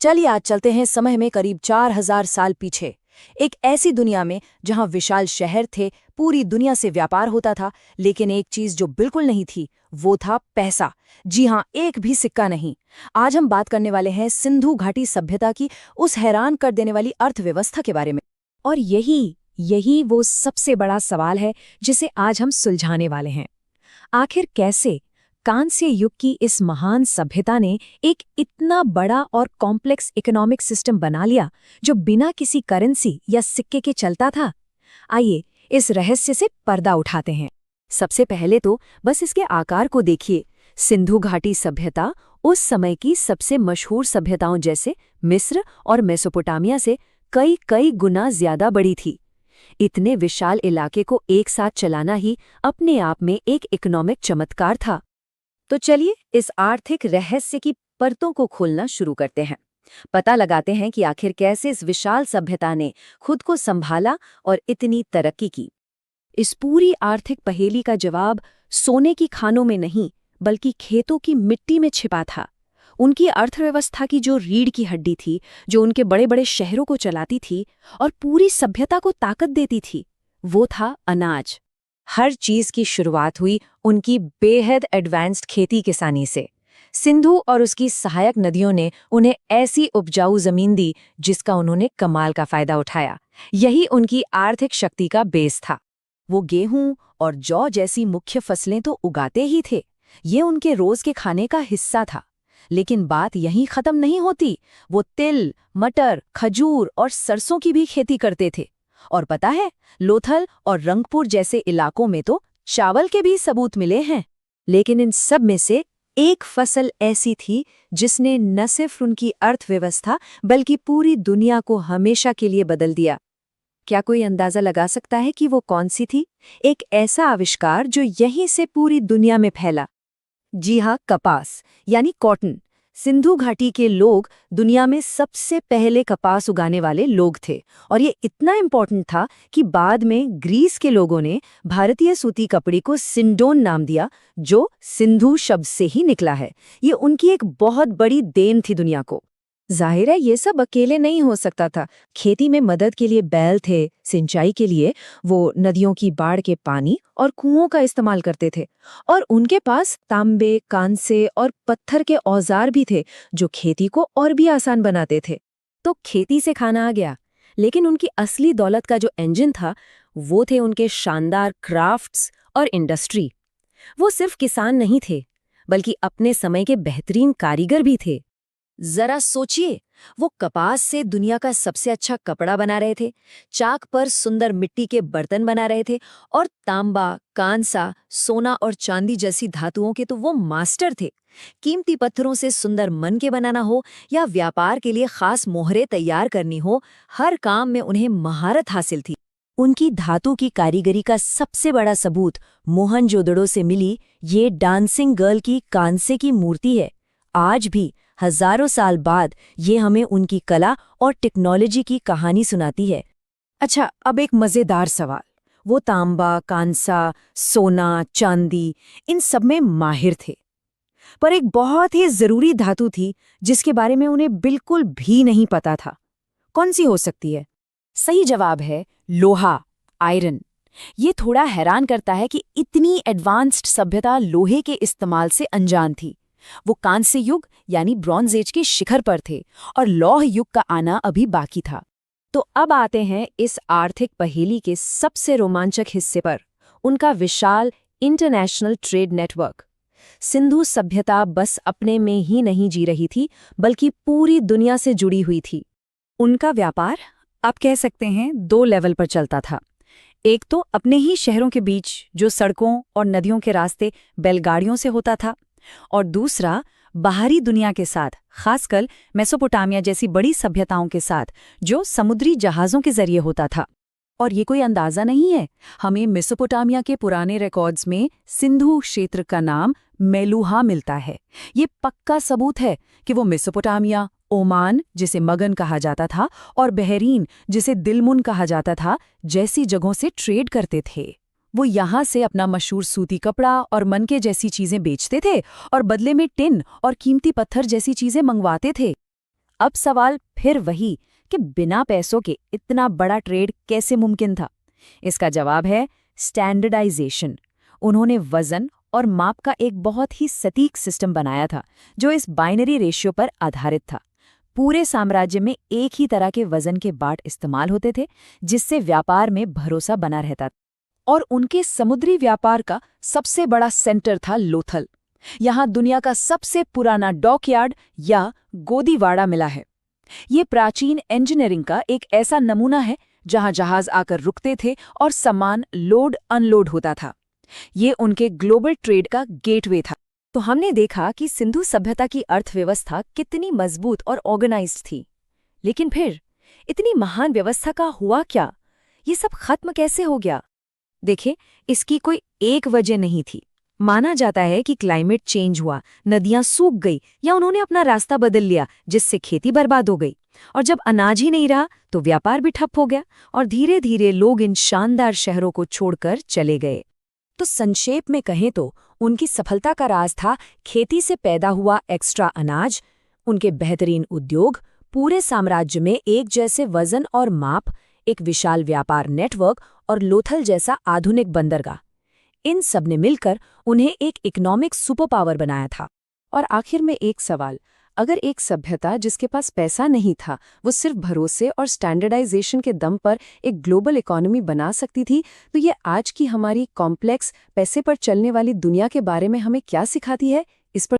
चलिए आज चलते हैं समय में करीब 4000 साल पीछे। एक ऐसी दुनिया में जहां विशाल शहर थे, पूरी दुनिया से व्यापार होता था, लेकिन एक चीज जो बिल्कुल नहीं थी, वो था पैसा। जी हां, एक भी सिक्का नहीं। आज हम बात करने वाले हैं सिंधु घाटी सभ्यता की उस हैरान कर देने वाली अर्थव्यवस्था के बारे में। और यही यही वो सबसे बड़ा सवाल है जिसे आज हम सुलझाने वाले हैं। आखिर कैसे कांस्य युग की इस महान सभ्यता ने एक इतना बड़ा और कॉम्प्लेक्स इकोनॉमिक सिस्टम बना लिया जो बिना किसी करेंसी या सिक्के के चलता था। आइए इस रहस्य से पर्दा उठाते हैं। सबसे पहले तो बस इसके आकार को देखिए। सिंधु घाटी सभ्यता उस समय की सबसे मशहूर सभ्यताओं जैसे मिस्र और मेसोपोटामिया से कई कई गुना ज्यादा बड़ी थी। इतने विशाल इलाके को एक साथ चलाना ही अपने आप में एक इकोनॉमिक चमत्कार था। तो चलिए इस आर्थिक रहस्य की परतों को खोलना शुरू करते हैं। पता लगाते हैं कि आखिर कैसे इस विशाल सभ्यता ने खुद को संभाला और इतनी तरक्की की। इस पूरी आर्थिक पहेली का जवाब सोने की खानों में नहीं, बल्कि खेतों की मिट्टी में छिपा था। उनकी अर्थव्यवस्था की जो रीढ़ की हड्डी थी, जो उनके बड़े बड़े शहरों को चलाती थी और पूरी सभ्यता को ताकत देती थी, वो था अनाज। हर चीज की शुरुआत हुई उनकी बेहद एडवांस्ड खेती किसानी से। सिंधु और उसकी सहायक नदियों ने उन्हें ऐसी उपजाऊ जमीन दी जिसका उन्होंने कमाल का फायदा उठाया। यही उनकी आर्थिक शक्ति का बेस था। वो गेहूं और जौ जैसी मुख्य फसलें तो उगाते ही थे, ये उनके रोज के खाने का हिस्सा था। लेकिन बात यहीं खत्म नहीं होती। वो तिल, मटर, खजूर और सरसों की भी खेती करते थे। और पता है, लोथल और रंगपुर जैसे इलाकों में तो चावल के भी सबूत मिले हैं। लेकिन इन सब में से एक फसल ऐसी थी जिसने न सिर्फ उनकी अर्थव्यवस्था बल्कि पूरी दुनिया को हमेशा के लिए बदल दिया। क्या कोई अंदाजा लगा सकता है कि वो कौन सी थी? एक ऐसा आविष्कार जो यहीं से पूरी दुनिया में फैला। जी हाँ, कपास यानी कॉटन। सिंधु घाटी के लोग दुनिया में सबसे पहले कपास उगाने वाले लोग थे, और ये इतना इम्पोर्टेंट था कि बाद में ग्रीस के लोगों ने भारतीय सूती कपड़े को सिंडोन नाम दिया, जो सिंधु शब्द से ही निकला है। ये उनकी एक बहुत बड़ी देन थी दुनिया को। जाहिर है ये सब अकेले नहीं हो सकता था। खेती में मदद के लिए बैल थे, सिंचाई के लिए वो नदियों की बाढ़ के पानी और कुओं का इस्तेमाल करते थे, और उनके पास तांबे, कांसे और पत्थर के औजार भी थे जो खेती को और भी आसान बनाते थे। तो खेती से खाना आ गया, लेकिन उनकी असली दौलत का जो इंजन था वो थे उनके शानदार क्राफ्ट्स और इंडस्ट्री। वो सिर्फ किसान नहीं थे, बल्कि अपने समय के बेहतरीन कारीगर भी थे। जरा सोचिए, वो कपास से दुनिया का सबसे अच्छा कपड़ा बना रहे थे, चाक पर सुंदर मिट्टी के बर्तन बना रहे थे, और तांबा, कांसा, सोना और चांदी जैसी धातुओं के तो वो मास्टर थे। कीमती पत्थरों से सुंदर मन के बनाना हो या व्यापार के लिए खास मोहरें तैयार करनी हो, हर काम में उन्हें महारत हासिल थी। उनकी धातु की कारीगरी का सबसे बड़ा सबूत मोहनजोदड़ो से मिली ये डांसिंग गर्ल की कांसे की मूर्ति है। आज भी हजारों साल बाद ये हमें उनकी कला और टेक्नोलॉजी की कहानी सुनाती है। अच्छा, अब एक मजेदार सवाल। वो तांबा, कांसा, सोना, चांदी इन सब में माहिर थे, पर एक बहुत ही जरूरी धातु थी जिसके बारे में उन्हें बिल्कुल भी नहीं पता था। कौन सी हो सकती है? सही जवाब है लोहा, आयरन। ये थोड़ा हैरान करता है कि इतनी एडवांस्ड सभ्यता लोहे के इस्तेमाल से अनजान थी। वो कांस्य युग यानी ब्रॉन्ज एज के शिखर पर थे, और लौह युग का आना अभी बाकी था। तो अब आते हैं इस आर्थिक पहेली के सबसे रोमांचक हिस्से पर, उनका विशाल इंटरनेशनल ट्रेड नेटवर्क। सिंधु सभ्यता बस अपने में ही नहीं जी रही थी, बल्कि पूरी दुनिया से जुड़ी हुई थी। उनका व्यापार आप कह सकते हैं 2 लेवल पर चलता था। एक तो अपने ही शहरों के बीच, जो सड़कों और नदियों के रास्ते बैलगाड़ियों से होता था, और दूसरा बाहरी दुनिया के साथ, खासकर मेसोपोटामिया जैसी बड़ी सभ्यताओं के साथ, जो समुद्री जहाज़ों के जरिए होता था। और ये कोई अंदाज़ा नहीं है, हमें मेसोपोटामिया के पुराने रिकॉर्ड्स में सिंधु क्षेत्र का नाम मेलुहा मिलता है। ये पक्का सबूत है कि वो मेसोपोटामिया, ओमान जिसे मगन कहा जाता था, और बहरीन जिसे दिलमुन कहा जाता था, जैसी जगहों से ट्रेड करते थे। वो यहाँ से अपना मशहूर सूती कपड़ा और मनके जैसी चीजें बेचते थे, और बदले में टिन और कीमती पत्थर जैसी चीजें मंगवाते थे। अब सवाल फिर वही कि बिना पैसों के इतना बड़ा ट्रेड कैसे मुमकिन था? इसका जवाब है स्टैंडर्डाइजेशन। उन्होंने वजन और माप का एक बहुत ही सटीक सिस्टम बनाया था जो इस बाइनरी रेशियो पर आधारित था। पूरे साम्राज्य में एक ही तरह के वजन के बाट इस्तेमाल होते थे, जिससे व्यापार में भरोसा बना रहता था। और उनके समुद्री व्यापार का सबसे बड़ा सेंटर था लोथल। यहाँ दुनिया का सबसे पुराना डॉकयार्ड या गोदीवाड़ा मिला है। ये प्राचीन इंजीनियरिंग का एक ऐसा नमूना है जहां जहाज आकर रुकते थे और सामान लोड अनलोड होता था। ये उनके ग्लोबल ट्रेड का गेटवे था। तो हमने देखा कि सिंधु सभ्यता की अर्थव्यवस्था कितनी मजबूत और ऑर्गेनाइज्ड थी। लेकिन फिर इतनी महान व्यवस्था का हुआ क्या? ये सब खत्म कैसे हो गया? देखिए, इसकी कोई एक वजह नहीं थी। माना जाता है कि क्लाइमेट चेंज हुआ, नदियां सूख गई या उन्होंने अपना रास्ता बदल लिया, जिससे खेती बर्बाद हो गई। और जब अनाज ही नहीं रहा तो व्यापार भी ठप हो गया और धीरे धीरे लोग इन शानदार शहरों को छोड़कर चले गए। तो संक्षेप में कहें तो उनकी सफलता का राज था खेती से पैदा हुआ एक्स्ट्रा अनाज, उनके बेहतरीन उद्योग, पूरे साम्राज्य में एक जैसे वजन और माप, एक विशाल व्यापार नेटवर्क और लोथल जैसा आधुनिक बंदरगाह। इन सब ने मिलकर उन्हें एक इकोनॉमिक सुपर पावर बनाया था। और आखिर में एक सवाल, अगर एक सभ्यता जिसके पास पैसा नहीं था वो सिर्फ भरोसे और स्टैंडर्डाइजेशन के दम पर एक ग्लोबल इकोनॉमी बना सकती थी, तो ये आज की हमारी कॉम्प्लेक्स पैसे पर चलने वाली दुनिया के बारे में हमें क्या सिखाती है? इस पर